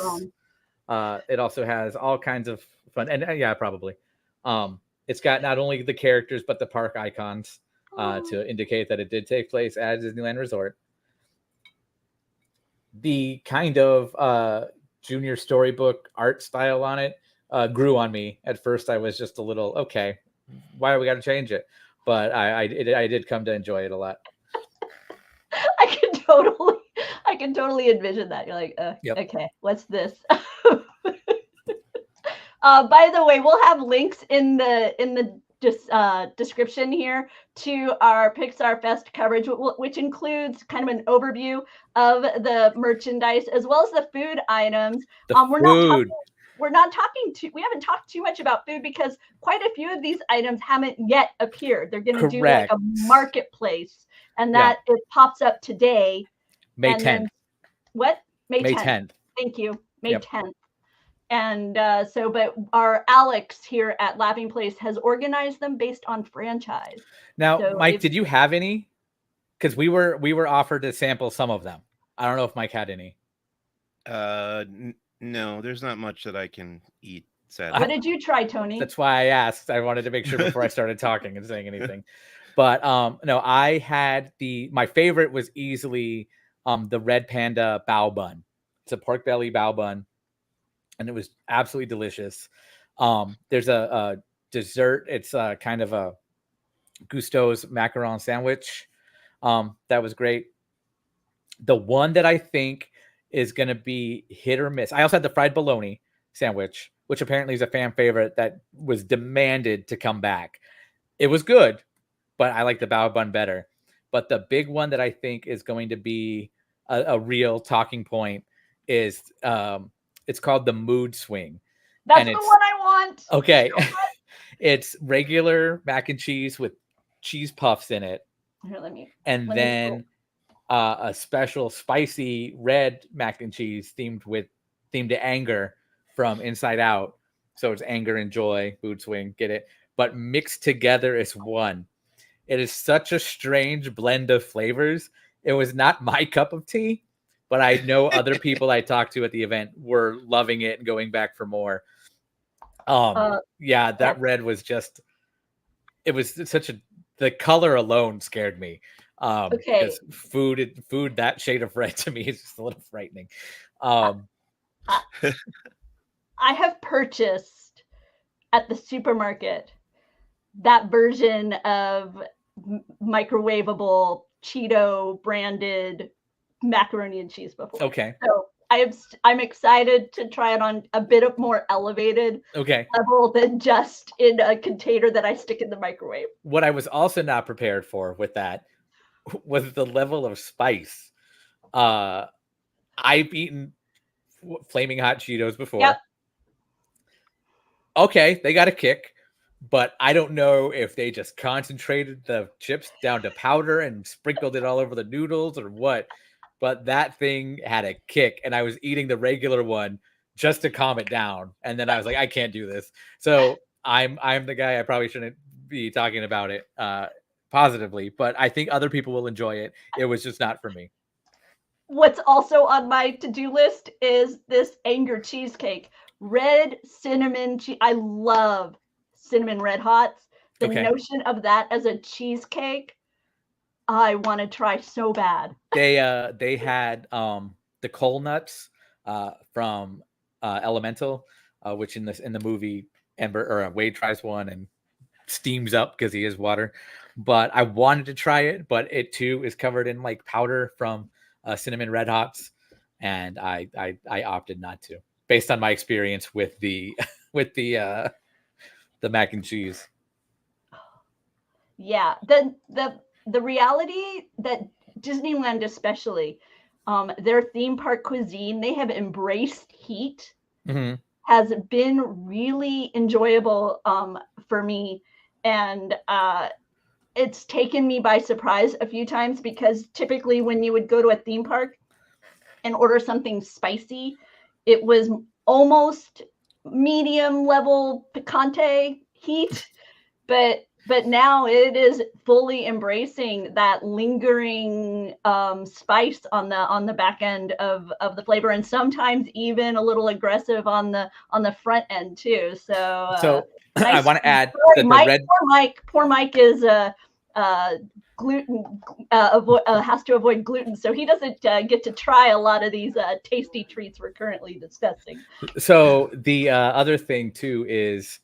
all kinds of fun, and probably. It's got not only the characters but the park icons to indicate that it did take place at Disneyland Resort. The kind of junior storybook art style on it grew on me. At first, I was just a little, okay, why do we got to change it? But I did come to enjoy it a lot. I can totally envision that. You're like, Yep. Okay, what's this? By the way, we'll have links in the description here to our Pixar Fest coverage, which includes kind of an overview of the merchandise as well as the food items. The food. We haven't talked too much about food because quite a few of these items haven't yet appeared. They're going to do like a marketplace, and that it pops up today. May 10th. What? May 10th. Thank you. May 10th. And but our Alex here at Laughing Place has organized them based on franchise. Now, Mike, did you have any? Because we were offered to sample some of them. I don't know if Mike had any. No, there's not much that I can eat. Sadly. What did you try, Tony? That's why I asked. I wanted to make sure before I started talking and saying anything. But no, I had my favorite was easily the Red Panda bao bun. It's a pork belly bao bun, and it was absolutely delicious. There's a dessert. It's kind of a Gusteau's macaron sandwich. That was great. The one that I think is going to be hit or miss. I also had the fried bologna sandwich, which apparently is a fan favorite that was demanded to come back. It was good, but I like the bao bun better. But the big one that I think is going to be a real talking point is it's called the mood swing. That's the one I want. Okay. It's regular mac and cheese with cheese puffs in it. Here, let me a special spicy red mac and cheese themed to anger from Inside Out. So it's anger and joy, mood swing, get it? But mixed together as one. It is such a strange blend of flavors. It was not my cup of tea, but I know other people I talked to at the event were loving it and going back for more. That red was just, it was the color alone scared me. Because food that shade of red to me is just a little frightening. I have purchased at the supermarket that version of microwavable Cheeto branded macaroni and cheese before. Okay. So I'm excited to try it on a bit of more elevated level than just in a container that I stick in the microwave. What I was also not prepared for with that was the level of spice. I've eaten flaming hot Cheetos before. Yep. Okay, they got a kick, but I don't know if they just concentrated the chips down to powder and sprinkled it all over the noodles or what. But that thing had a kick, and I was eating the regular one just to calm it down. And then I was like, I can't do this. So I'm the guy. I probably shouldn't be talking about it positively, but I think other people will enjoy it. It was just not for me. What's also on my to-do list is this anger cheesecake. Red cinnamon cheese. I love cinnamon red hots. The notion of that as a cheesecake, I want to try so bad. They had the coal nuts from Elemental, which in the movie Wade tries one and steams up because he is water. But I wanted to try it, but it too is covered in like powder from cinnamon red hots, and I opted not to, based on my experience with the mac and cheese. Yeah, the reality that Disneyland, especially, their theme park cuisine, they have embraced heat, has been really enjoyable for me, and it's taken me by surprise a few times, because typically when you would go to a theme park and order something spicy, it was almost medium level picante heat. But but now it is fully embracing that lingering spice on the back end of the flavor, and sometimes even a little aggressive on the front end too. So I nice. want to add Sorry, that the Mike, red. Poor Mike is gluten has to avoid gluten, so he doesn't get to try a lot of these tasty treats we're currently discussing. So the other thing too is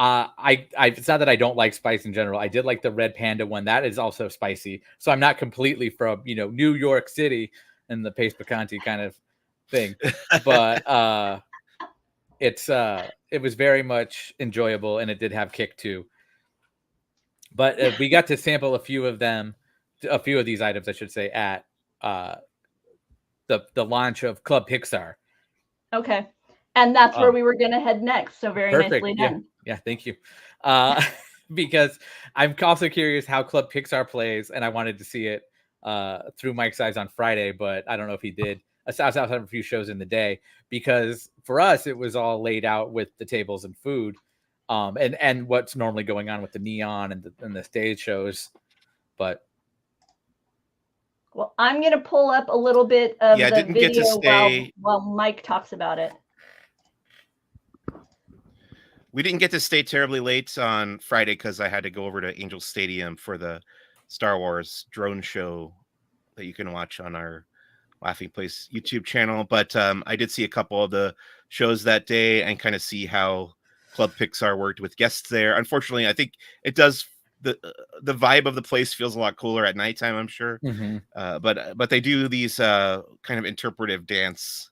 it's not that I don't like spice in general. I did like the red panda one. That is also spicy. So I'm not completely from, New York City and the paste picante kind of thing. But it was very much enjoyable, and it did have kick too. But we got to sample a few of these items, I should say, at the launch of Club Pixar. Okay. And that's where we were going to head next. So very Perfect. nicely done. Yeah, thank you. Because I'm also curious how Club Pixar plays, and I wanted to see it through Mike's eyes on Friday, but I don't know if he did. Outside of a few shows in the day, because for us it was all laid out with the tables and food, and what's normally going on with the neon and the stage shows. But well, I'm going to pull up a little bit of the video while Mike talks about it. We didn't get to stay terribly late on Friday because I had to go over to Angel Stadium for the Star Wars drone show that you can watch on our Laughing Place YouTube channel. But I did see a couple of the shows that day and kind of see how Club Pixar worked with guests there. Unfortunately, I think it does. The vibe of the place feels a lot cooler at nighttime, I'm sure. Mm-hmm. But they do these kind of interpretive dance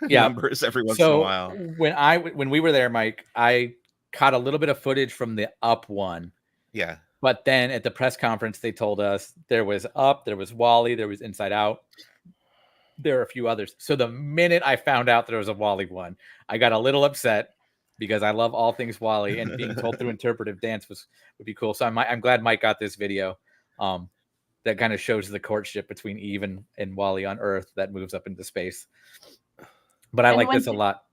numbers every once in a while. When we were there, Mike, I caught a little bit of footage from the Up one. Yeah. But then at the press conference, they told us there was Up, there was WALL-E, there was Inside Out. There are a few others. So the minute I found out there was a WALL-E one, I got a little upset because I love all things WALL-E, and being told through interpretive dance would be cool. So I'm glad Mike got this video that kind of shows the courtship between Eve and WALL-E on Earth that moves up into space. But I like this a lot.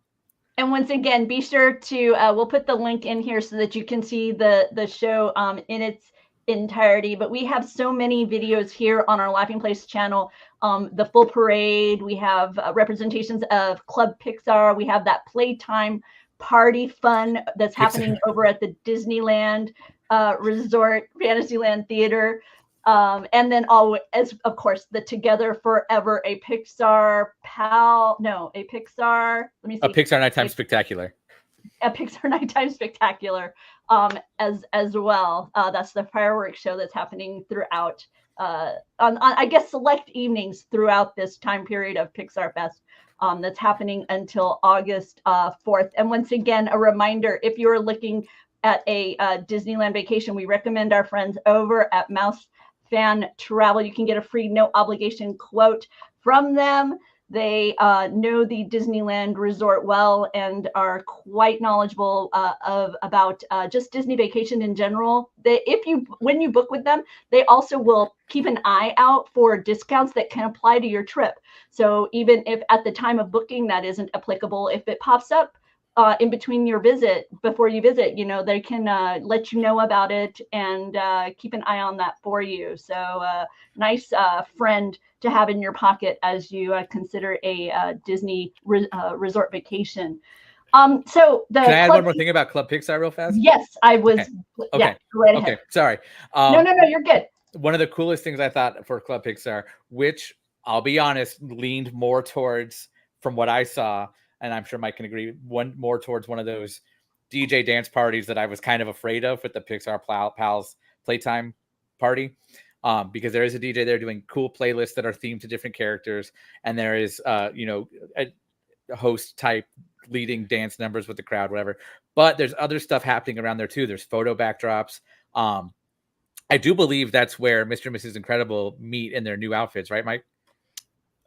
And once again, be sure to we'll put the link in here so that you can see the show in its entirety. But we have so many videos here on our Laughing Place channel. The full parade. We have representations of Club Pixar. We have that Playtime party fun that's happening over at the Disneyland Resort Fantasyland Theater. And then as of course, the Together Forever, a Pixar Nighttime Spectacular. A Pixar Nighttime Spectacular as well. That's the fireworks show that's happening throughout on I guess select evenings throughout this time period of Pixar Fest. That's happening until August 4th. And once again, a reminder, if you're looking at a Disneyland vacation, we recommend our friends over at Mouse Fan Travel. You can get a free no obligation quote from them. They know the Disneyland resort well and are quite knowledgeable about just Disney vacation in general. When you book with them, they also will keep an eye out for discounts that can apply to your trip. So even if at the time of booking that isn't applicable, if it pops up in between your visit, before you visit, they can let you know about it and keep an eye on that for you. So nice friend to have in your pocket as you consider a Disney resort vacation. So can I add one more thing about Club Pixar real fast? Yes, I was. Okay. Yeah, go right ahead. Okay. Sorry. No, you're good. One of the coolest things I thought for Club Pixar, which I'll be honest, leaned more towards, from what I saw, and I'm sure Mike can agree, more towards one of those DJ dance parties that I was kind of afraid of with the Pixar Pals Playtime party. Because there is a DJ there doing cool playlists that are themed to different characters. And there is, a host type leading dance numbers with the crowd, whatever. But there's other stuff happening around there too. There's photo backdrops. I do believe that's where Mr. and Mrs. Incredible meet in their new outfits, right, Mike?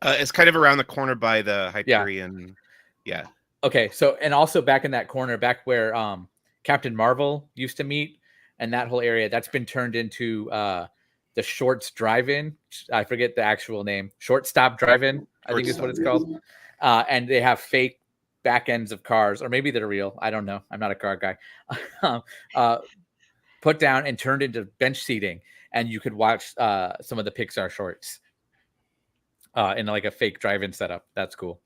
It's kind of around the corner by the Hyperion. Yeah. Okay. So, and also back in that corner, back where Captain Marvel used to meet, and that whole area, that's been turned into the Shorts Drive-In. I forget the actual name. Short Stop Drive-In, I think is what it's called. And they have fake back ends of cars, or maybe they're real. I don't know. I'm not a car guy. put down and turned into bench seating, and you could watch some of the Pixar shorts in like a fake drive-in setup. That's cool.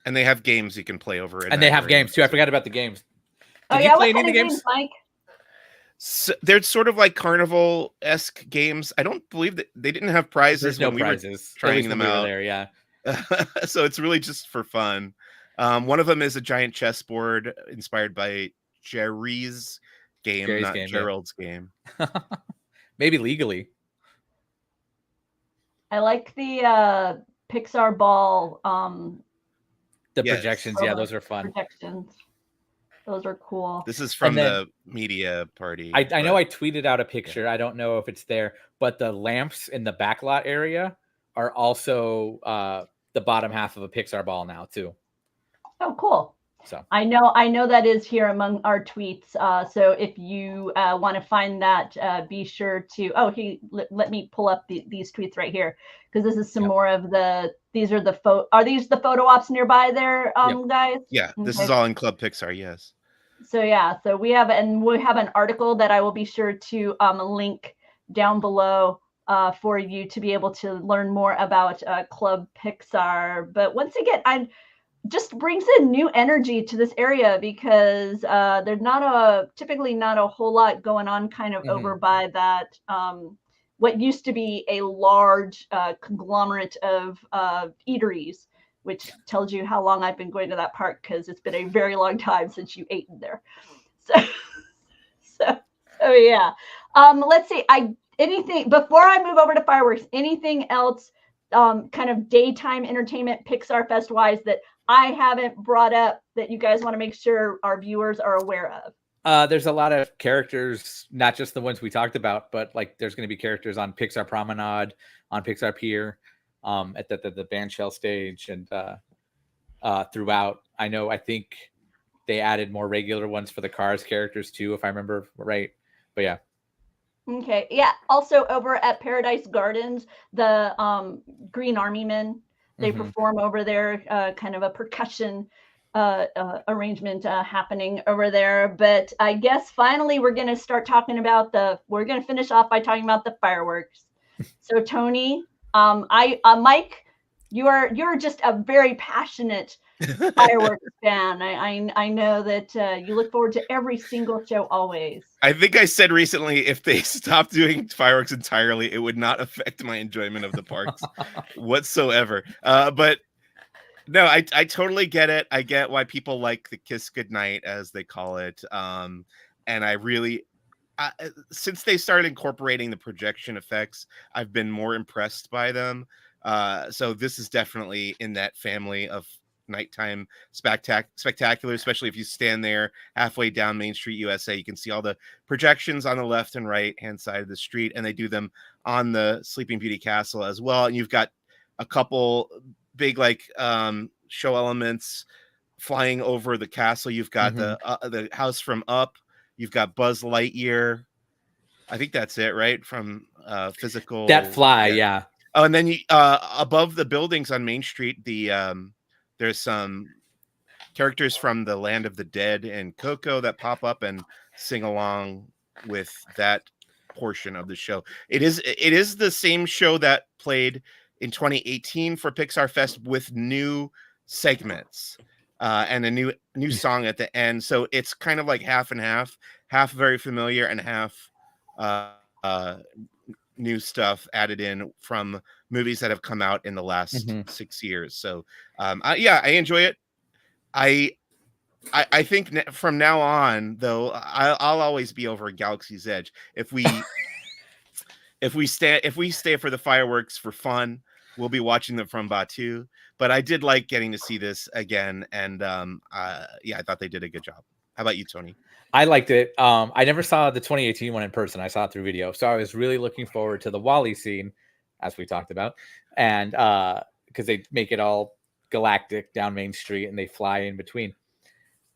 And they have games you can play over it. And they have games too. I forgot about the games. Did you yeah, play what any of the kind games? Mike? So they're sort of like carnival-esque games. I don't believe that they didn't have prizes. There's no when we prizes. were trying them out. There, yeah. So it's really just for fun. One of them is a giant chessboard inspired by Jerry's game, not Gerald's game. Maybe legally. I like the Pixar ball. The projections, yeah, those are fun. Projections. Those are cool. This is from the media party. I know I tweeted out a picture. I don't know if it's there, but the lamps in the backlot area are also the bottom half of a Pixar ball now too. Oh, cool. So I know that is here among our tweets. So if you want to find that, be sure to. Oh, let me pull up these tweets right here, because this is some more of the. These are the Are these the photo ops nearby there, guys? Yeah, this is all in Club Pixar. Yes. So yeah, so we have an article that I will be sure to link down below for you to be able to learn more about Club Pixar. But once again, just brings in new energy to this area, because there's typically not a whole lot going on kind of over by that what used to be a large conglomerate of eateries, which tells you how long I've been going to that park, because it's been a very long time since you ate in there. So yeah. Let's see. Anything before I move over to fireworks, anything else kind of daytime entertainment Pixar Fest wise that I haven't brought up that you guys want to make sure our viewers are aware of? There's a lot of characters, not just the ones we talked about, but like there's going to be characters on Pixar Promenade, on Pixar Pier, at the bandshell stage, and throughout. I think they added more regular ones for the Cars characters too, if I remember right. But yeah. Okay. Yeah. Also over at Paradise Gardens, the Green Army Men, they perform over there, kind of a percussion arrangement happening over there. But I guess finally we're going to start talking about we're going to finish off by talking about the fireworks. So Tony, Mike, you're just a very passionate fireworks fan. I know that you look forward to every single show always. I think I said recently, if they stopped doing fireworks entirely, it would not affect my enjoyment of the parks whatsoever. But no, I totally get it. I get why people like the Kiss Goodnight, as they call it. And I really, since they started incorporating the projection effects, I've been more impressed by them. So this is definitely in that family of nighttime spectacular, especially if you stand there halfway down Main Street USA. You can see all the projections on the left and right hand side of the street, and they do them on the Sleeping Beauty Castle as well. And you've got a couple big show elements flying over the castle. You've got the house from Up. You've got Buzz Lightyear. I think that's it, right? From physical that fly, yeah. Oh, and then you above the buildings on Main Street, there's some characters from the Land of the Dead and Coco that pop up and sing along with that portion of the show. It is the same show that played in 2018 for Pixar Fest with new segments and a new song at the end. So it's kind of like half and half very familiar and half new stuff added in from movies that have come out in the last 6 years. So I enjoy it. I think from now on, though, I'll always be over at Galaxy's Edge. If we stay for the fireworks for fun, we'll be watching them from Batuu. But I did like getting to see this again, and I thought they did a good job. How about you, Tony? I liked it. I never saw the 2018 one in person. I saw it through video. So I was really looking forward to the Wall-E scene, as we talked about. And because they make it all galactic down Main Street and they fly in between.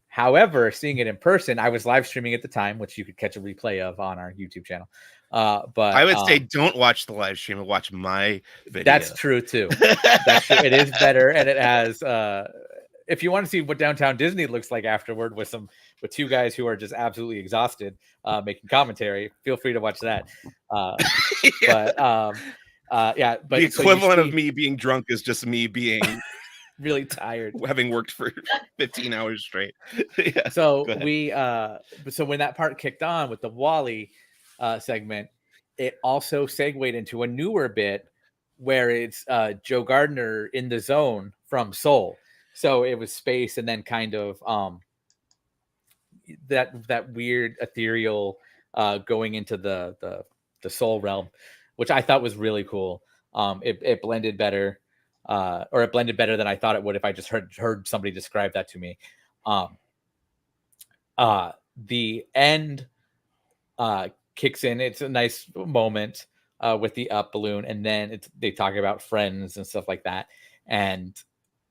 However, seeing it in person, I was live streaming at the time, which you could catch a replay of on our YouTube channel. But I would say don't watch the live stream and watch my video. That's true too. That's true. It is better, and it has if you want to see what downtown Disney looks like afterward with two guys who are just absolutely exhausted making commentary, feel free to watch that. Yeah. But The so you equivalent of see- me being drunk is just me being really tired, having worked for 15 hours straight. Yeah. So Go ahead. so when that part kicked on with the Wall-E segment, it also segued into a newer bit where it's Joe Gardner in the zone from Soul. So it was space and then kind of that weird ethereal going into the Soul realm, which I thought was really cool. It blended better, or it blended better than I thought it would if I just heard somebody describe that to me. The end kicks in. It's a nice moment with the up balloon, and then they talk about friends and stuff like that. And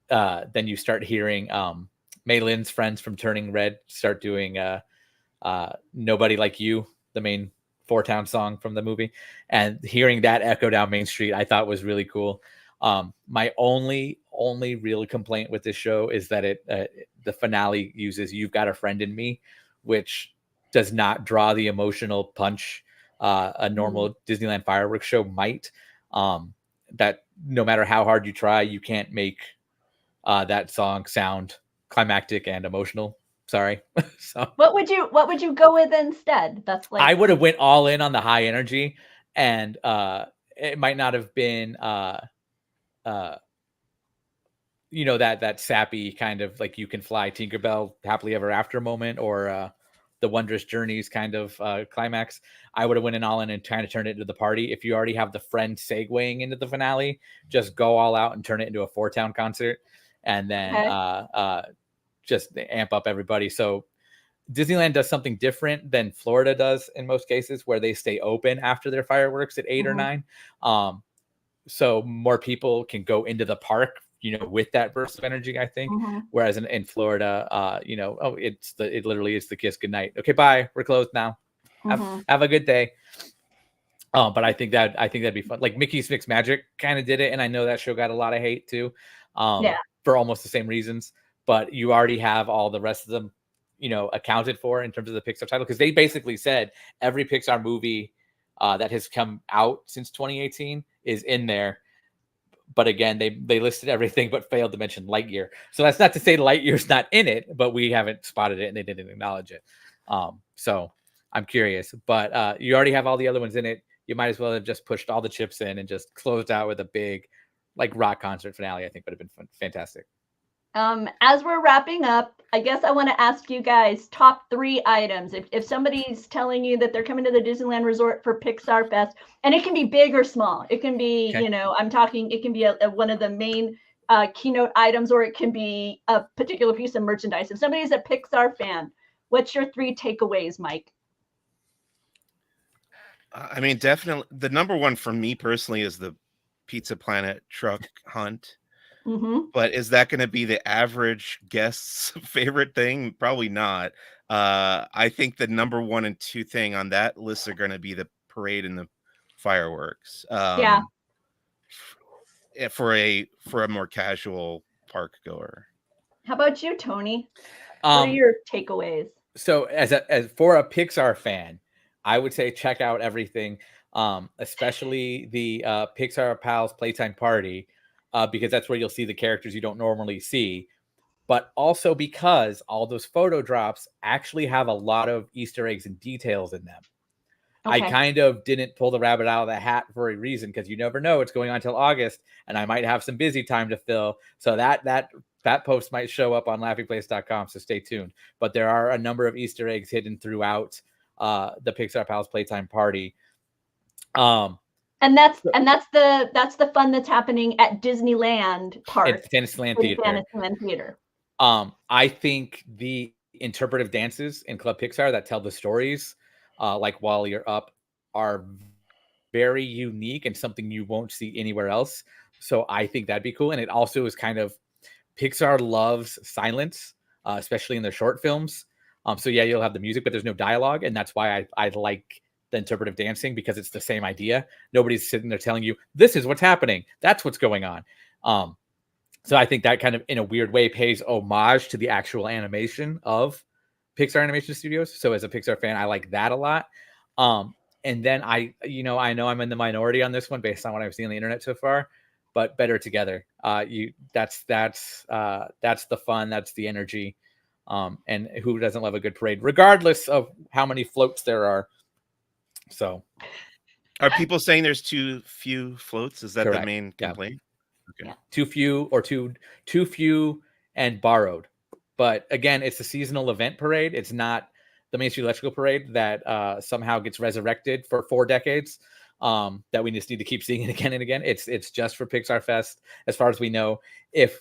then you start hearing Mei Lin's friends from Turning Red start doing Nobody Like You, the main Four Town song from the movie. And hearing that echo down Main Street, I thought was really cool. My only real complaint with this show is that the finale uses "You've Got a Friend in Me," which does not draw the emotional punch a normal Disneyland fireworks show might. That no matter how hard you try, you can't make that song sound climactic and emotional. Sorry. So What would you go with instead? That's like, I would have went all in on the high energy, and it might not have been that sappy kind of like You Can Fly, Tinkerbell, Happily Ever After moment, or the Wondrous Journeys kind of climax. I would have went in all in and trying to turn it into the party. If you already have the friend segueing into the finale, just go all out and turn it into a Four Town concert, and then just amp up everybody. So Disneyland does something different than Florida does in most cases, where they stay open after their fireworks at 8 or 9. So more people can go into the park, with that burst of energy, I think. Whereas in Florida, it literally is the kiss goodnight. Okay, bye. We're closed now. Have a good day. But I think that'd be fun. Like Mickey's Mixed Magic kind of did it, and I know that show got a lot of hate too, for almost the same reasons. But you already have all the rest of them, accounted for in terms of the Pixar title, because they basically said every Pixar movie that has come out since 2018 is in there. But again, they listed everything but failed to mention Lightyear. So that's not to say Lightyear's not in it, but we haven't spotted it and they didn't acknowledge it. So I'm curious, but you already have all the other ones in it. You might as well have just pushed all the chips in and just closed out with a big rock concert finale. I think would have been fantastic. As we're wrapping up, I guess I want to ask you guys top 3 items. If somebody's telling you that they're coming to the Disneyland Resort for Pixar Fest, and it can be big or small, it can be, I'm talking, it can be one of the main keynote items, or it can be a particular piece of merchandise. If somebody's a Pixar fan, what's your 3 takeaways, Mike? I mean, definitely the number one for me personally is the Pizza Planet truck hunt. But is that going to be the average guest's favorite thing? Probably not. I think the number 1 and 2 thing on that list are going to be the parade and the fireworks. For a more casual park goer. How about you, Tony? What are your takeaways? So as for a Pixar fan, I would say check out everything, especially the Pixar Pals Playtime Party. Because that's where you'll see the characters you don't normally see, but also because all those photo drops actually have a lot of Easter eggs and details in them. I kind of didn't pull the rabbit out of the hat for a reason, because you never know. It's going on till August, and I might have some busy time to fill. So that post might show up on laughingplace.com, so stay tuned. But there are a number of Easter eggs hidden throughout the Pixar Pals Playtime Party. And that's the fun that's happening at Disneyland Park. At Fantasyland Theater. Fantasyland Theater. I think the interpretive dances in Club Pixar that tell the stories, like While You're Up, are very unique and something you won't see anywhere else. So I think that'd be cool. And it also is kind of, Pixar loves silence, especially in their short films. So yeah, you'll have the music, but there's no dialogue. And that's why I like the interpretive dancing, because it's the same idea. Nobody's sitting there telling you this is what's happening, that's what's going on. So I think that kind of, in a weird way, pays homage to the actual animation of Pixar Animation Studios. So as a Pixar fan, I like that a lot. And then I know I'm in the minority on this one based on what I've seen on the internet so far, but Better Together. That's the fun, that's the energy. And who doesn't love a good parade, regardless of how many floats there are? So, are people saying there's too few floats? Is that correct. The main Yeah. complaint? Okay. Yeah. Too few, or too few and borrowed. But again, it's a seasonal event parade. It's not the Main Street Electrical Parade that somehow gets resurrected for 4 decades. That we just need to keep seeing it again and again. It's just for Pixar Fest, as far as we know. If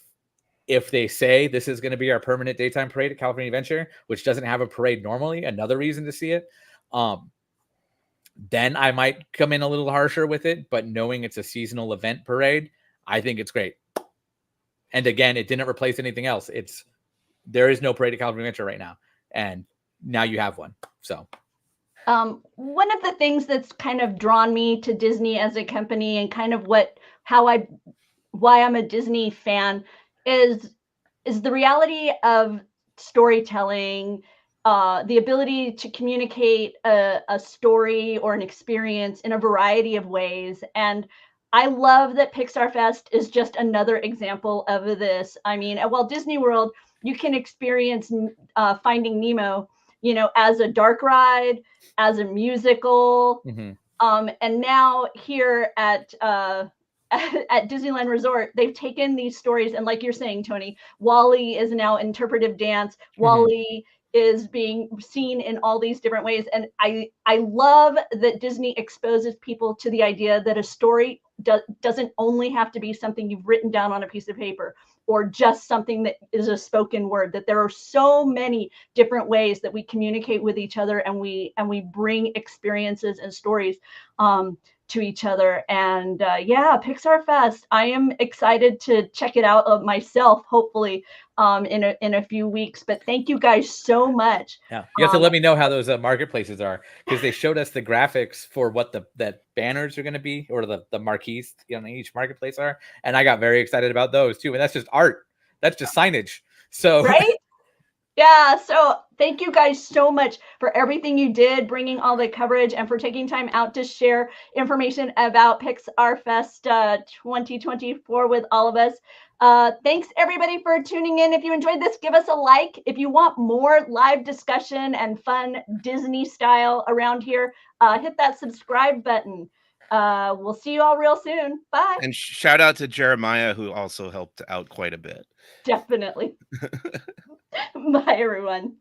they say this is going to be our permanent daytime parade at California Adventure, which doesn't have a parade normally, another reason to see it, then I might come in a little harsher with it. But knowing it's a seasonal event parade, I think it's great. And again, it didn't replace anything else. There is no parade at California Adventure right now, and now you have one. So, one of the things that's kind of drawn me to Disney as a company, and kind of why I'm a Disney fan, is the reality of storytelling, the ability to communicate a story or an experience in a variety of ways. And I love that Pixar Fest is just another example of this. I mean, at Walt Disney World, you can experience Finding Nemo, as a dark ride, as a musical, and now here at Disneyland Resort, they've taken these stories, and like you're saying, Tony, WALL-E is now interpretive dance. WALL-E is being seen in all these different ways, and I love that Disney exposes people to the idea that a story doesn't only have to be something you've written down on a piece of paper, or just something that is a spoken word. That there are so many different ways that we communicate with each other, and we bring experiences and stories to each other. And Pixar Fest, I am excited to check it out myself, hopefully in a few weeks. But thank you guys so much. Yeah, you have to let me know how those marketplaces are, because they showed us the graphics for what that banners are going to be, or the marquees each marketplace are, and I got very excited about those too. And that's just art, that's just signage. So right. Yeah, so thank you guys so much for everything you did, bringing all the coverage, and for taking time out to share information about Pixar Fest 2024 with all of us. Thanks everybody for tuning in. If you enjoyed this, give us a like. If you want more live discussion and fun Disney style around here, hit that subscribe button. We'll see you all real soon. Bye. And shout out to Jeremiah, who also helped out quite a bit. Definitely. Bye, everyone.